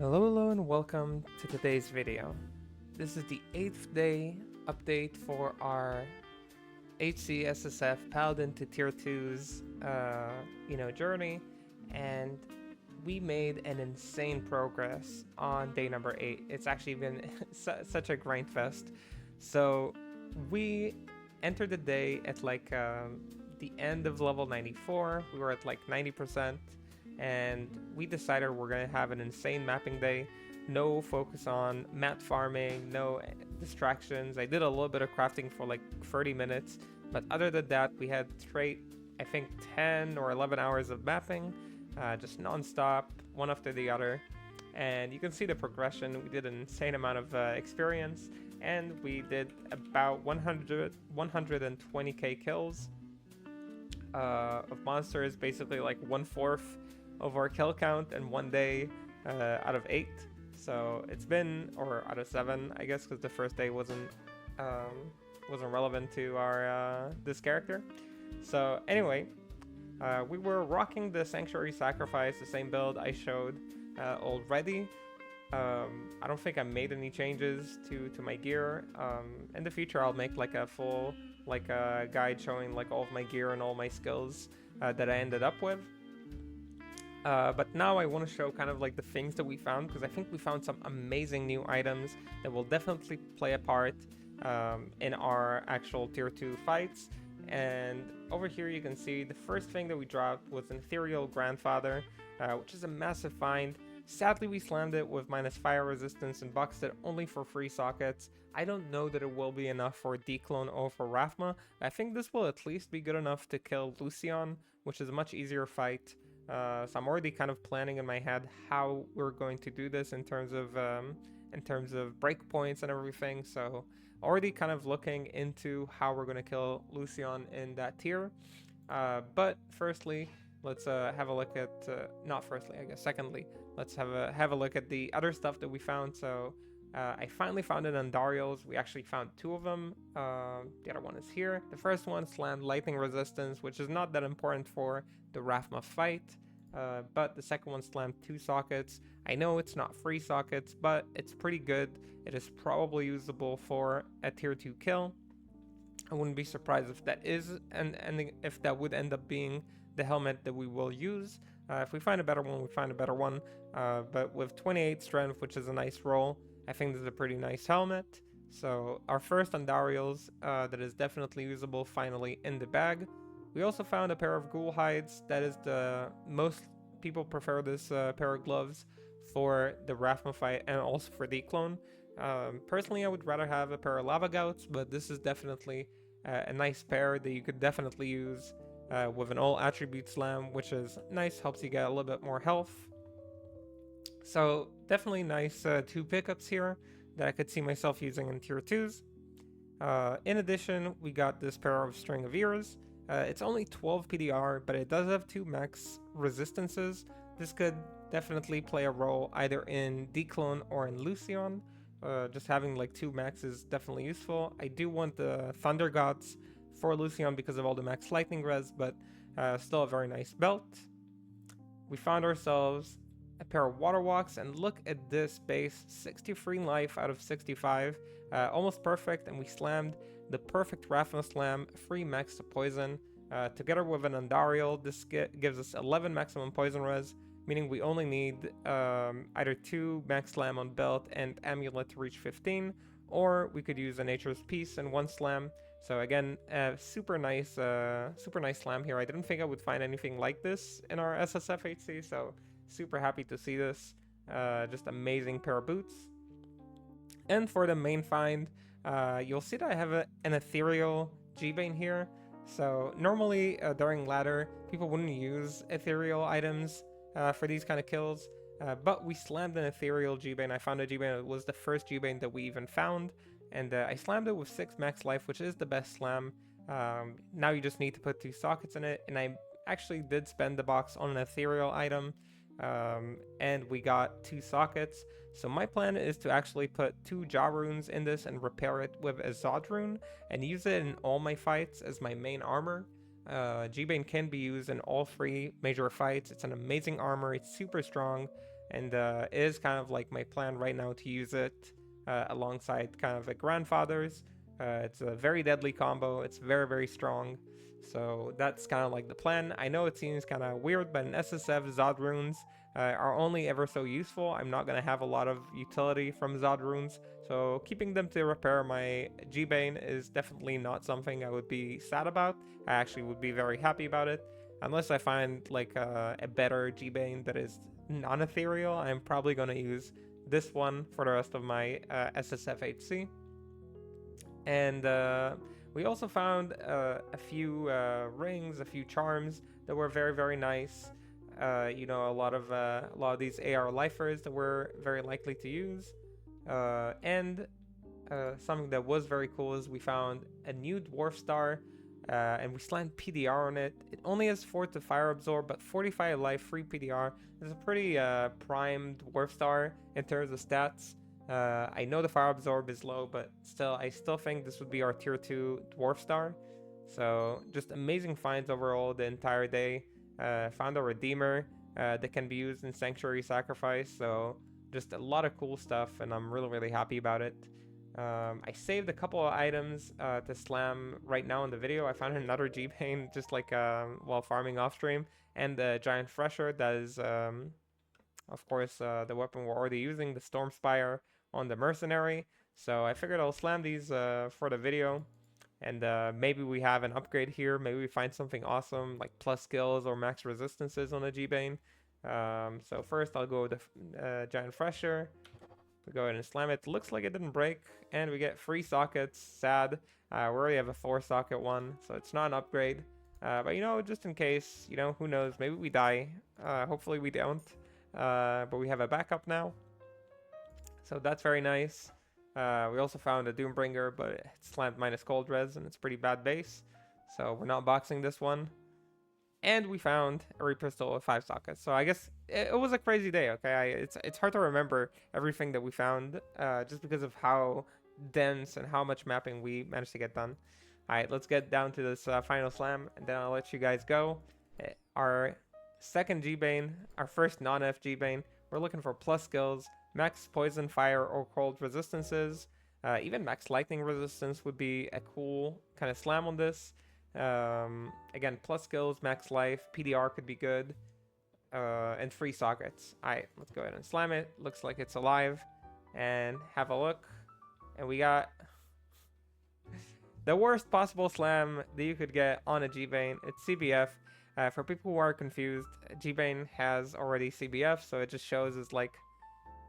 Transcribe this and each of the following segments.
Hello and welcome to today's video. This is the 8th day update for our HC SSF Paladin to Tier 2's journey, and we made an insane progress on day number 8. It's actually been such a grind fest. So we entered the day at the end of level 94. We were at like 90%, and we decided we're gonna have an insane mapping day. No focus on mat farming, no distractions. I did a little bit of crafting for like 30 minutes, but other than that, we had straight, I think, 10 or 11 hours of mapping, just non-stop, one after the other. And you can see the progression. We did an insane amount of experience, and we did about 120k kills of monsters, basically like 1/4 of our kill count in one day out of 8. So it's been, or out of 7, I guess, because the first day wasn't relevant to our this character. So anyway, we were rocking the Sanctuary Sacrifice, the same build I showed already. I don't think I made any changes to my gear. In the future, I'll make like a full guide showing like all of my gear and all my skills that I ended up with. But now I want to show kind of like the things that we found, because I think we found some amazing new items that will definitely play a part in our actual tier 2 fights. And over here you can see the first thing that we dropped was an Imperial Grandfather, which is a massive find. Sadly, we slammed it with minus fire resistance and boxed it only for 3 sockets. I don't know that it will be enough for Declone or for Rathma. I think this will at least be good enough to kill Lucian, which is a much easier fight. So I'm already kind of planning in my head how we're going to do this in terms of breakpoints and everything. So already kind of looking into how we're going to kill Lucian in that tier. But firstly, let's have a look at not firstly, I guess. Secondly, let's have a look at the other stuff that we found. So I finally found an Andariel's. We actually found 2 of them. The other one is here. The first one slammed lightning resistance, which is not that important for the Rathma fight. But the second one slammed 2 sockets. I know it's not 3 sockets, but it's pretty good. It is probably usable for a tier 2 kill. I wouldn't be surprised if that is, and if that would end up being the helmet that we will use. If we find a better one, we find a better one. But with 28 strength, which is a nice roll, I think this is a pretty nice helmet. So our first Andariel's that is definitely usable finally in the bag. We also found a pair of Ghoulhides. That is the most people prefer this pair of gloves for the Rathma fight and also for Declone. Personally, I would rather have a pair of Lava Gouts, but this is definitely a nice pair that you could definitely use with an all attribute slam, which is nice, helps you get a little bit more health. So definitely nice 2 pickups here that I could see myself using in tier 2s. In addition, we got this pair of String of Ears. It's only 12 PDR, but it does have 2 max resistances. This could definitely play a role either in Declone or in Lucian. Just having like 2 max is definitely useful. I do want the Thunder Gods for Lucian because of all the max lightning res, but still a very nice belt. We found ourselves a pair of Waterwalks, and look at this base, 63 life out of 65, almost perfect, and we slammed the perfect Rathma slam, 3 max to poison. Together with an Andariel, this gives us 11 maximum poison res, meaning we only need either 2 max slam on belt and amulet to reach 15, or we could use a Nature's Peace and 1 slam. So again, super nice slam here. I didn't think I would find anything like this in our SSF HC, so super happy to see this. Just amazing pair of boots. And for the main find, you'll see that I have an ethereal G-Bane here. So normally during ladder, people wouldn't use ethereal items for these kind of kills, but we slammed an ethereal G-Bane. I found a G-Bane that was the first G-Bane that we even found, and I slammed it with 6 max life, which is the best slam. Now you just need to put 2 sockets in it, and I actually did spend the box on an ethereal item, and we got 2 sockets. So my plan is to actually put 2 Jaw runes in this and repair it with a Zod rune and use it in all my fights as my main armor. G-Bane can be used in all 3 major fights. It's an amazing armor, it's super strong, and it is kind of like my plan right now to use it alongside kind of a Grandfather's. It's a very deadly combo. It's very, very strong. So that's kind of like the plan. I know it seems kind of weird, but in SSF, Zod runes are only ever so useful. I'm not going to have a lot of utility from Zod runes, so keeping them to repair my G-Bane is definitely not something I would be sad about. I actually would be very happy about it. Unless I find like a better G-Bane that is non-ethereal, I'm probably going to use this one for the rest of my SSF HC. And we also found a few rings, a few charms that were very, very nice. You know, a lot of these AR lifers that we're very likely to use. And something that was very cool is we found a new dwarf star, and we slammed PDR on it. It only has 4 to fire absorb, but 45 life, free PDR. It's a pretty prime dwarf star in terms of stats. I know the fire absorb is low, but still, I still think this would be our tier 2 dwarf star. So just amazing finds overall the entire day. Found a redeemer that can be used in sanctuary sacrifice. So just a lot of cool stuff, and I'm really, really happy about it. I saved a couple of items to slam right now in the video. I found another G-Bane just like while farming off stream, and the giant thresher that is of course the weapon we're already using, the storm spire on the mercenary. So I figured I'll slam these for the video, and maybe we have an upgrade here. Maybe we find something awesome like plus skills or max resistances on the G-Bane. So first I'll go with the giant thresher. We go ahead and slam it. Looks like it didn't break, and we get 3 sockets. Sad. We already have a 4 socket one, so it's not an upgrade. But you know, just in case, you know, who knows? Maybe we die. Hopefully we don't. But we have a backup now, so that's very nice. We also found a Doombringer, but it slammed minus cold res, and it's pretty bad base, so we're not boxing this one. And we found a Repistol with 5 sockets. So I guess it was a crazy day, okay? It's hard to remember everything that we found just because of how dense and how much mapping we managed to get done. All right, let's get down to this final slam, and then I'll let you guys go. Our second G-Bane, our first non-F G-Bane. We're looking for plus skills, max poison, fire, or cold resistances. Even max lightning resistance would be a cool kind of slam on this. Again, plus skills, max life, PDR could be good, and 3 sockets. Alright, let's go ahead and slam it. Looks like it's alive, and have a look. And we got the worst possible slam that you could get on a G-Bane. It's CBF. For people who are confused, G-Bane has already CBF, so it just shows as like,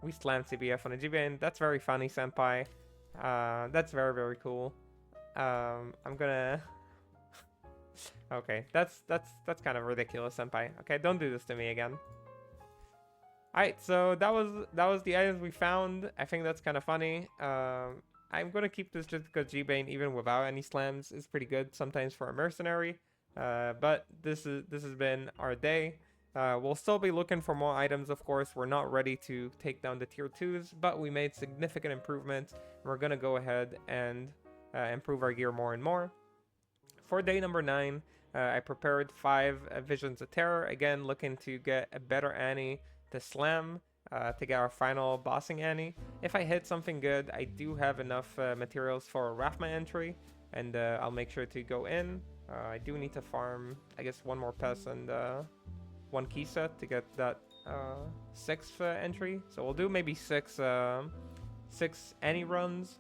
we slammed CBF on a G-Bane. That's very funny, senpai. That's very, very cool. I'm gonna... Okay, that's kind of ridiculous, senpai. Okay, don't do this to me again. Alright, so that was the items we found. I think that's kind of funny. I'm gonna keep this just because G-Bane, even without any slams, is pretty good sometimes for a mercenary. But this has been our day. We'll still be looking for more items, of course. We're not ready to take down the tier 2s, but we made significant improvements. We're gonna go ahead and improve our gear more and more. For day number 9, I prepared 5 Visions of Terror. Again, looking to get a better Annie to slam, to get our final bossing Annie. If I hit something good, I do have enough materials for a Rathma entry, and I'll make sure to go in. I do need to farm, I guess, 1 more pest and 1 key set to get that 6th entry. So we'll do maybe 6 Annie runs,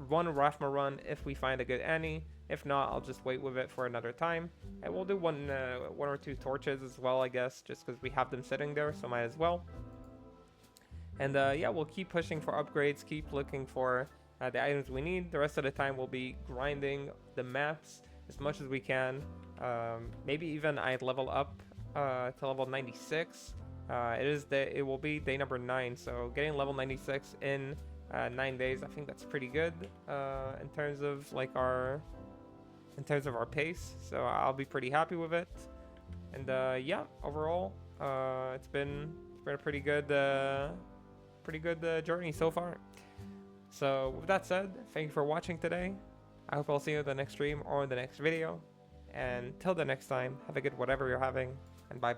1 Rathma run if we find a good Annie. If not, I'll just wait with it for another time. And we'll do one or 2 torches as well, I guess, just because we have them sitting there, so might as well. And yeah, we'll keep pushing for upgrades, keep looking for the items we need. The rest of the time, we'll be grinding the maps as much as we can. Maybe even I'd level up to level 96. It will be day number 9, so getting level 96 in 9 days, I think that's pretty good in terms of like our pace. So I'll be pretty happy with it. And yeah, overall, it's been a pretty good journey so far. So with that said, thank you for watching today. I hope I'll see you in the next stream or in the next video. And till the next time, have a good whatever you're having, and bye.